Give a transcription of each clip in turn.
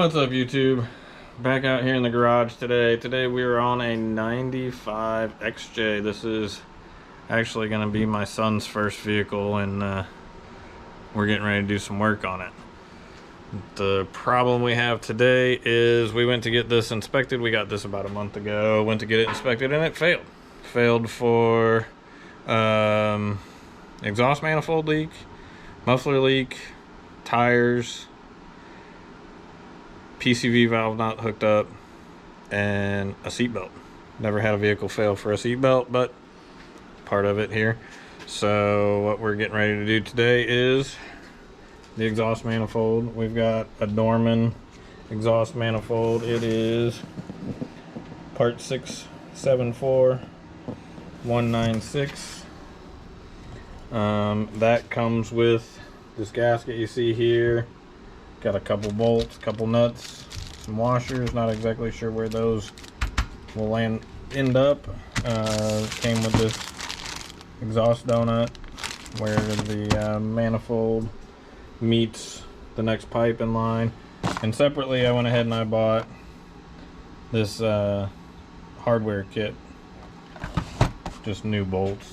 What's up, YouTube? Back out here in the garage today. Today we are on a 95 XJ. This is actually going to be my son's first vehicle, and we're getting ready to do some work on it. The problem we have today is we went to get this inspected. We got this about a month ago. Went to get it inspected and it failed. Failed for exhaust manifold leak, muffler leak, tires, PCV valve not hooked up, and a seatbelt. Never had a vehicle fail for a seatbelt, but part of it here. So what we're getting ready to do today is the exhaust manifold. We've got a Dorman exhaust manifold. It is part 674196. That comes with this gasket you see here. Got a couple bolts, couple nuts, some washers. Not exactly sure where those will end up. Came with this exhaust donut where the manifold meets the next pipe in line. And separately, I went ahead and I bought this hardware kit. Just new bolts.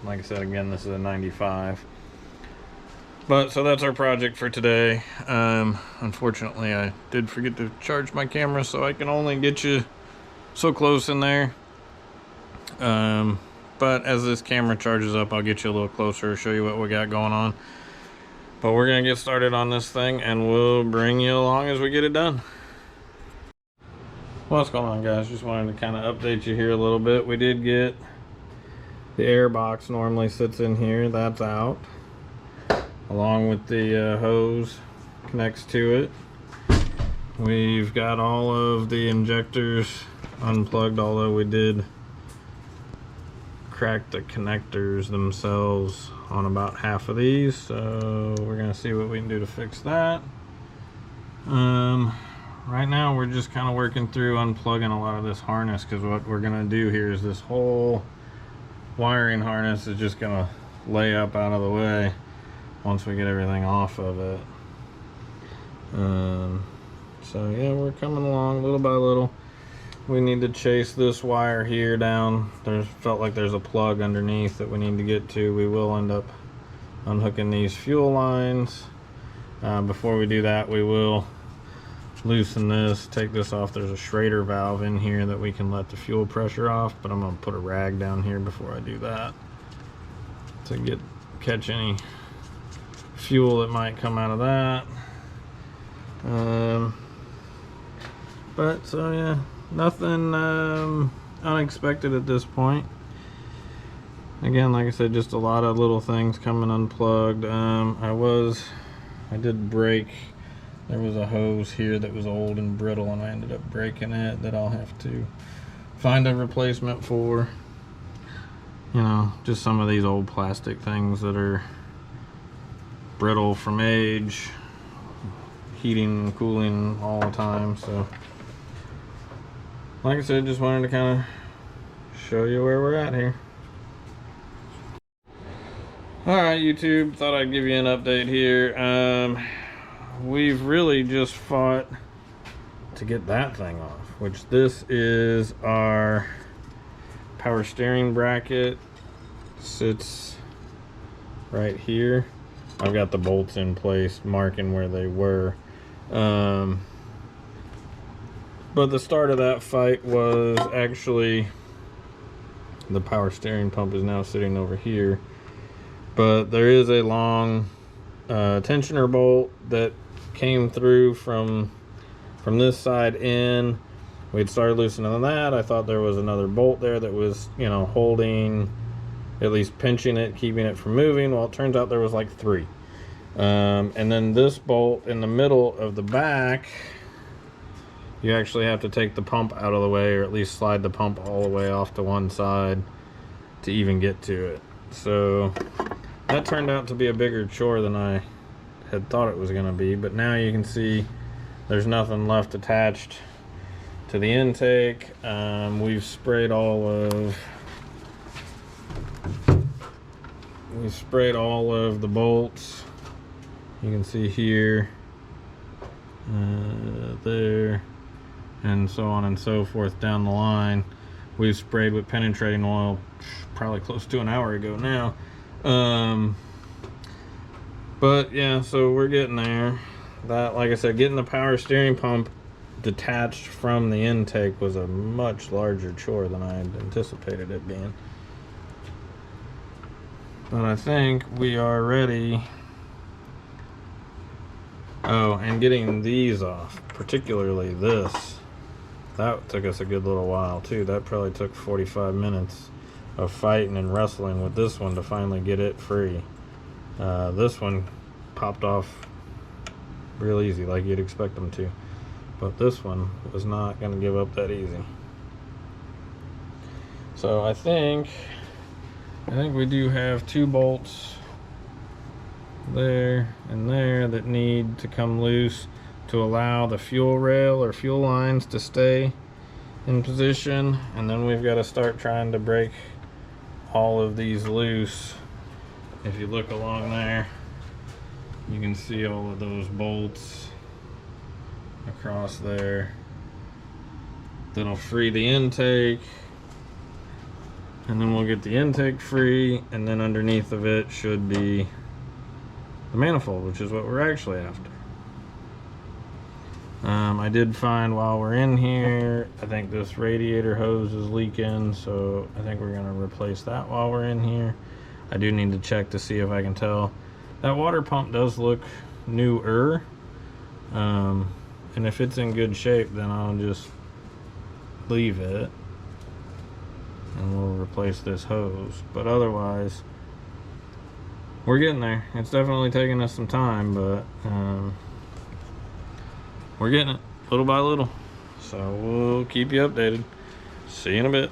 Like I said, again, this is a 95. But so that's our project for today. Unfortunately, I did forget to charge my camera, so I can only get you so close in there. But as this camera charges up, I'll get you a little closer, show you what we got going on. But we're gonna get started on this thing, and we'll bring you along as we get it done. What's going on, guys? Just wanted to kind of update you here a little bit. We did get the air box, normally sits in here. That's out, along with the hose connects to it. We've got all of the injectors unplugged, although we did crack the connectors themselves on about half of these, so we're gonna see what we can do to fix that. Right now we're just kind of working through unplugging a lot of this harness, because what we're gonna do here is this whole wiring harness is just gonna lay up out of the way once we get everything off of it. So yeah, we're coming along little by little. We need to chase this wire here down. Felt like there's a plug underneath that we need to get to. We will end up unhooking these fuel lines. Before we do that, we will loosen this, take this off. There's a Schrader valve in here that we can let the fuel pressure off, but I'm gonna put a rag down here before I do that to catch any fuel that might come out of that. But so yeah, nothing unexpected at this point. Again, like I said, just a lot of little things coming unplugged. I did break, there was a hose here that was old and brittle, and I ended up breaking it, that I'll have to find a replacement for. You know, just some of these old plastic things that are brittle from age, heating and cooling all the time. So like I said, just wanted to kind of show you where we're at here. Alright, YouTube, thought I'd give you an update here. We've really just fought to get that thing off, which this is our power steering bracket. Sits right here. I've got the bolts in place marking where they were. But the start of that fight was actually the power steering pump is now sitting over here. But there is a long tensioner bolt that came through from this side in. We'd started loosening that. I thought there was another bolt there that was, you know, holding, at least pinching it, keeping it from moving. Well, it turns out there was like 3. And then this bolt in the middle of the back, you actually have to take the pump out of the way, or at least slide the pump all the way off to one side to even get to it. So that turned out to be a bigger chore than I had thought it was going to be. But now you can see there's nothing left attached to the intake. We've sprayed all of the bolts. You can see here there, and so on and so forth down the line. We've sprayed with penetrating oil probably close to an hour ago now. But yeah, so we're getting there. That, like I said, getting the power steering pump detached from the intake was a much larger chore than I had anticipated it being. But I think we are ready. Oh, and getting these off, particularly this, that took us a good little while too. That probably took 45 minutes of fighting and wrestling with this one to finally get it free. This one popped off real easy, like you'd expect them to. But this one was not going to give up that easy. So I think we do have 2 bolts there and there that need to come loose to allow the fuel rail or fuel lines to stay in position, and then we've got to start trying to break all of these loose. If you look along there, you can see all of those bolts across there. That'll free the intake, and then we'll get the intake free, and then underneath of it should be the manifold, which is what we're actually after. I did find while we're in here, I think this radiator hose is leaking, so I think we're going to replace that while we're in here. I do need to check to see if I can tell. That water pump does look newer, and if it's in good shape, then I'll just leave it and we'll replace this hose. But otherwise, we're getting there. It's definitely taking us some time, but we're getting it little by little. So we'll keep you updated. See you in a bit.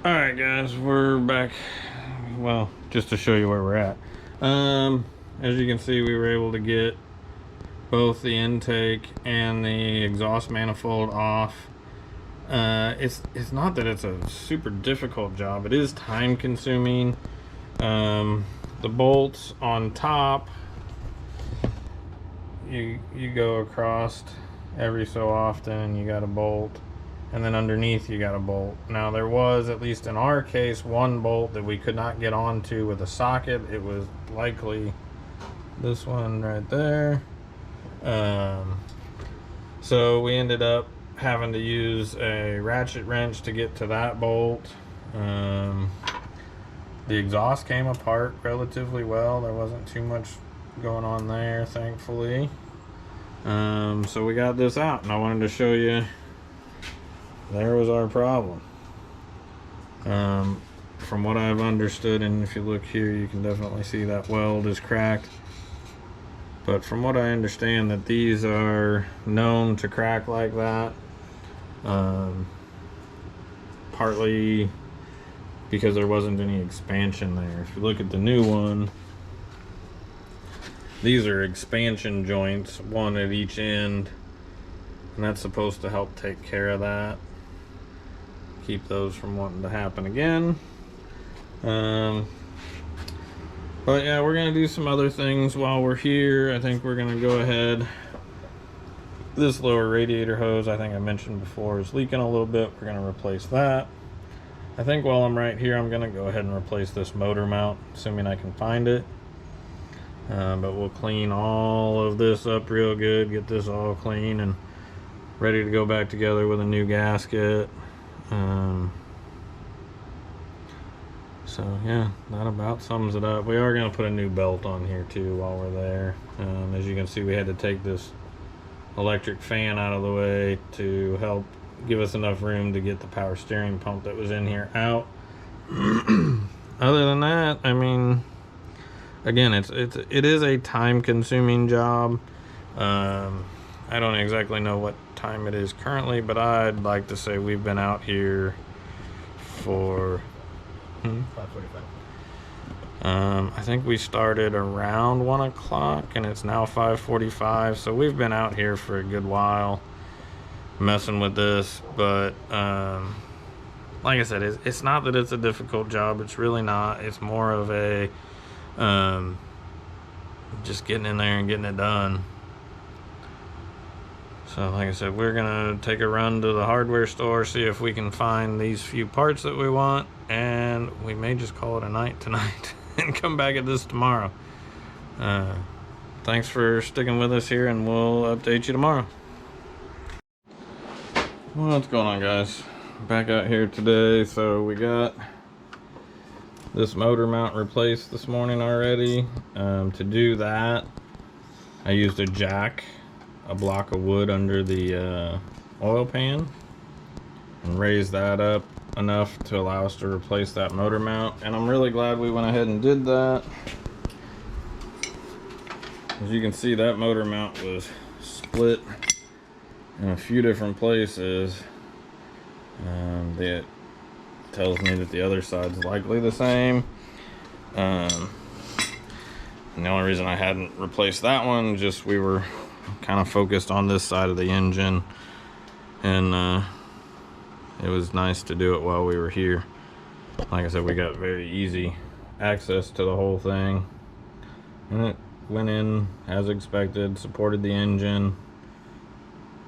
All right, guys, we're back. Well, just to show you where we're at. As you can see, we were able to get both the intake and the exhaust manifold off. It's not that it's a super difficult job. It is time consuming. The bolts on top, you go across every so often and you got a bolt, and then underneath you got a bolt. Now there was, at least in our case, one bolt that we could not get onto with a socket. It was likely this one right there. So we ended up having to use a ratchet wrench to get to that bolt. The exhaust came apart relatively well. There wasn't too much going on there, thankfully. So we got this out, and I wanted to show you, there was our problem. From what I've understood, and if you look here, you can definitely see that weld is cracked. But from what I understand, that these are known to crack like that. Partly because there wasn't any expansion there. If you look at the new one, these are expansion joints, one at each end, and that's supposed to help take care of that, keep those from wanting to happen again. But yeah, we're gonna do some other things while we're here. I think we're gonna go ahead. This lower radiator hose, I think I mentioned before, is leaking a little bit. We're gonna replace that. I think while I'm right here, I'm gonna go ahead and replace this motor mount, assuming I can find it. But we'll clean all of this up real good, get this all clean and ready to go back together with a new gasket. So yeah, that about sums it up. We are gonna put a new belt on here too while we're there. As you can see, we had to take this electric fan out of the way to help give us enough room to get the power steering pump that was in here out. Other than that, I mean, again, it is a time consuming job. I don't exactly know what time it is currently, but I'd like to say we've been out here for 5:45. I think we started around 1 o'clock and it's now 5:45, so we've been out here for a good while messing with this. But like I said, it's not that it's a difficult job. It's really not. It's more of a just getting in there and getting it done. So like I said, we're gonna take a run to the hardware store, see if we can find these few parts that we want, and we may just call it a night tonight and come back at this tomorrow. Thanks for sticking with us here, and we'll update you tomorrow. What's going on, guys? Back out here today. So we got this motor mount replaced this morning already. To do that, I used a jack, a block of wood under the oil pan, and raised that up enough to allow us to replace that motor mount. And I'm really glad we went ahead and did that. As you can see, that motor mount was split in a few different places. That tells me that the other side's likely the same. And the only reason I hadn't replaced that one, just we were kind of focused on this side of the engine, and it was nice to do it while we were here. Like I said, we got very easy access to the whole thing, and it went in as expected, supported the engine,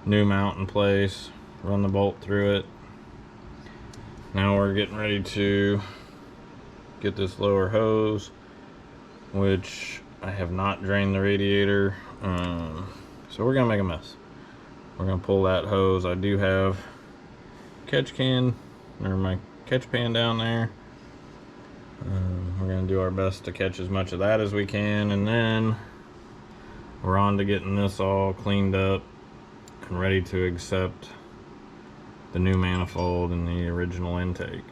new mount in place, run the bolt through it. Now we're getting ready to get this lower hose, which I have not drained the radiator, so we're gonna make a mess. We're gonna pull that hose. I do have catch can, or my catch pan down there. We're gonna do our best to catch as much of that as we can, and then we're on to getting this all cleaned up and ready to accept the new manifold and the original intake.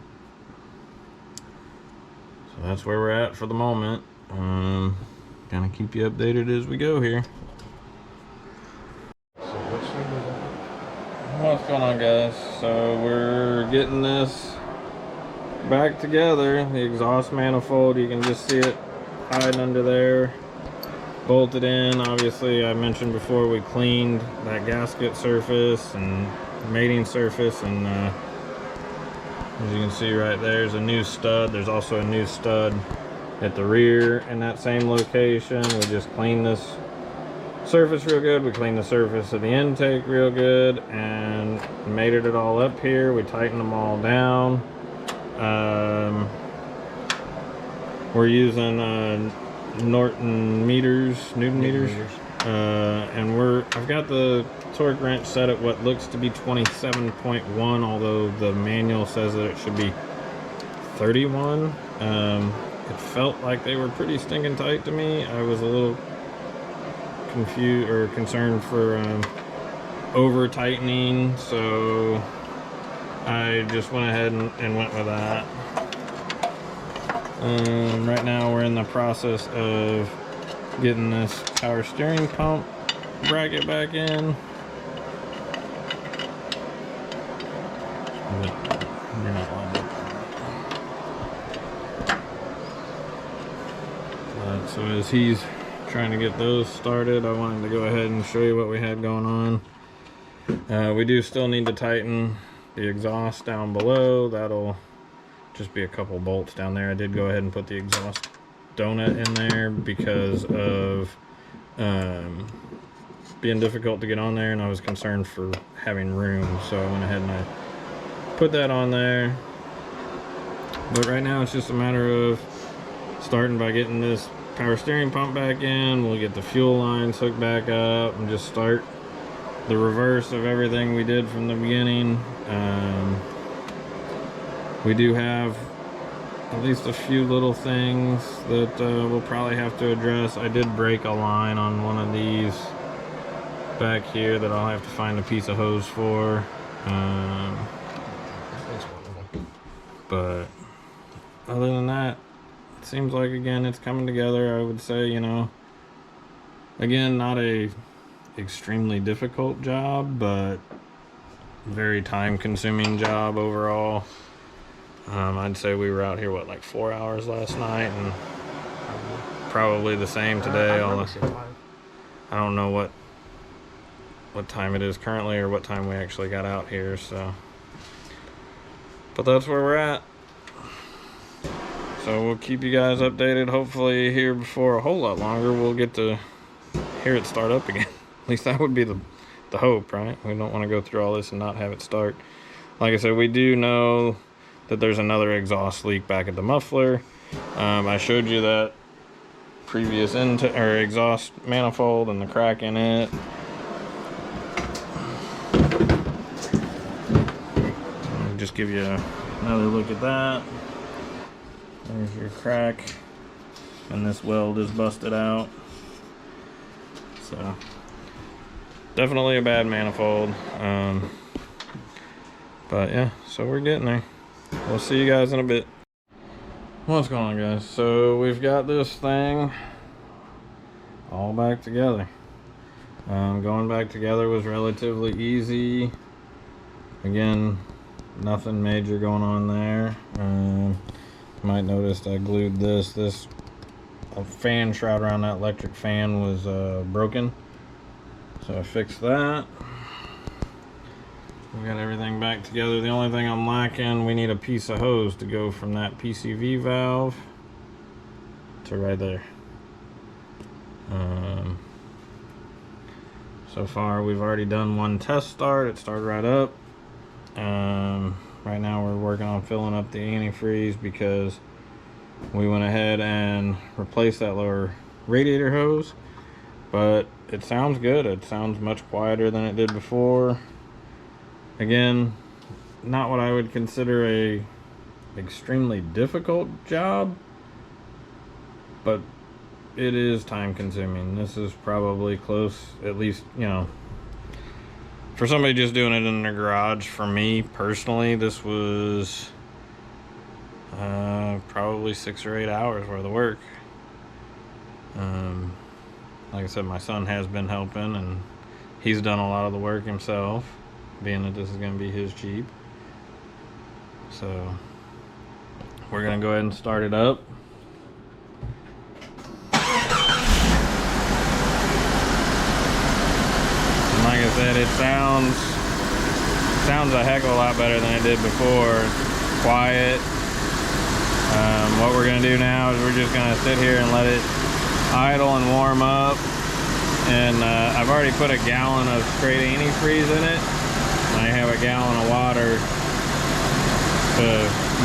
So that's where we're at for the moment. Gonna keep you updated as we go here. What's going on, guys? So we're getting this back together. The exhaust manifold, you can just see it hiding under there, bolted in. Obviously, I mentioned before, we cleaned that gasket surface and mating surface, and as you can see right there's a new stud. There's also a new stud at the rear in that same location. We just cleaned this surface real good. We cleaned the surface of the intake real good and mated it all up here. We tightened them all down. We're using Newton meters, and I've got the torque wrench set at what looks to be 27.1, although the manual says that it should be 31. It felt like they were pretty stinking tight to me. I was a little confused or concerned for over tightening, so I just went ahead and went with that. Right now we're in the process of getting this power steering pump bracket back in. You're not lined up. So as he's trying to get those started, I wanted to go ahead and show you what we had going on. We do still need to tighten the exhaust down below. That'll just be a couple bolts down there. I did go ahead and put the exhaust donut in there because of being difficult to get on there, and I was concerned for having room, so I went ahead and I put that on there. But right now it's just a matter of starting by getting this power steering pump back in. We'll get the fuel lines hooked back up and just start the reverse of everything we did from the beginning. We do have at least a few little things that we'll probably have to address. I did break a line on one of these back here that I'll have to find a piece of hose for. But other than that, it seems like, again, it's coming together. I would say, you know, again, not a extremely difficult job, but very time consuming job overall. I'd say we were out here, what, like 4 hours last night, and probably the same today. I don't know what time it is currently or what time we actually got out here, so. But that's where we're at. So we'll keep you guys updated. Hopefully here before a whole lot longer, we'll get to hear it start up again. At least that would be the the hope, right? We don't want to go through all this and not have it start. Like I said, we do know that there's another exhaust leak back at the muffler. I showed you that previous exhaust manifold and the crack in it. I'll just give you another look at that. There's your crack, and this weld is busted out. So definitely a bad manifold. But yeah, so we're getting there. We'll see you guys in a bit. What's going on, guys? So we've got this thing all back together. Going back together was relatively easy. Again, nothing major going on there. You might notice I glued this fan shroud around that electric fan was broken, so I fixed that. We got everything back together. The only thing I'm lacking, we need a piece of hose to go from that PCV valve to right there. So far we've already done one test start. It started right up. Right now we're working on filling up the antifreeze because we went ahead and replaced that lower radiator hose, but it sounds good. It sounds much quieter than it did before. Again, not what I would consider a extremely difficult job, but it is time consuming. This is probably close, at least, you know, for somebody just doing it in their garage. For me personally, this was probably 6 or 8 hours worth of work. Like I said, my son has been helping, and he's done a lot of the work himself, being that this is going to be his Jeep. So we're going to go ahead and start it up. And like I said, it sounds a heck of a lot better than it did before. It's quiet. What we're going to do now is we're just going to sit here and let it idle and warm up. And I've already put a gallon of straight antifreeze in it. I have a gallon of water to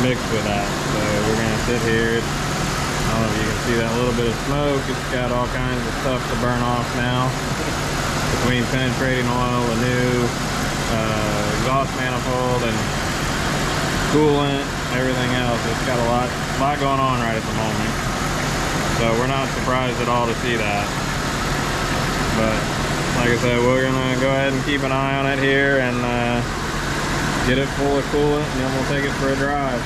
mix with that. So we're going to sit here. I don't know if you can see that little bit of smoke. It's got all kinds of stuff to burn off now. Between penetrating oil, the new exhaust manifold, and coolant, everything else. It's got a lot going on right at the moment. So we're not surprised at all to see that. But like I said, we're gonna go ahead and keep an eye on it here and get it full of coolant, and then we'll take it for a drive.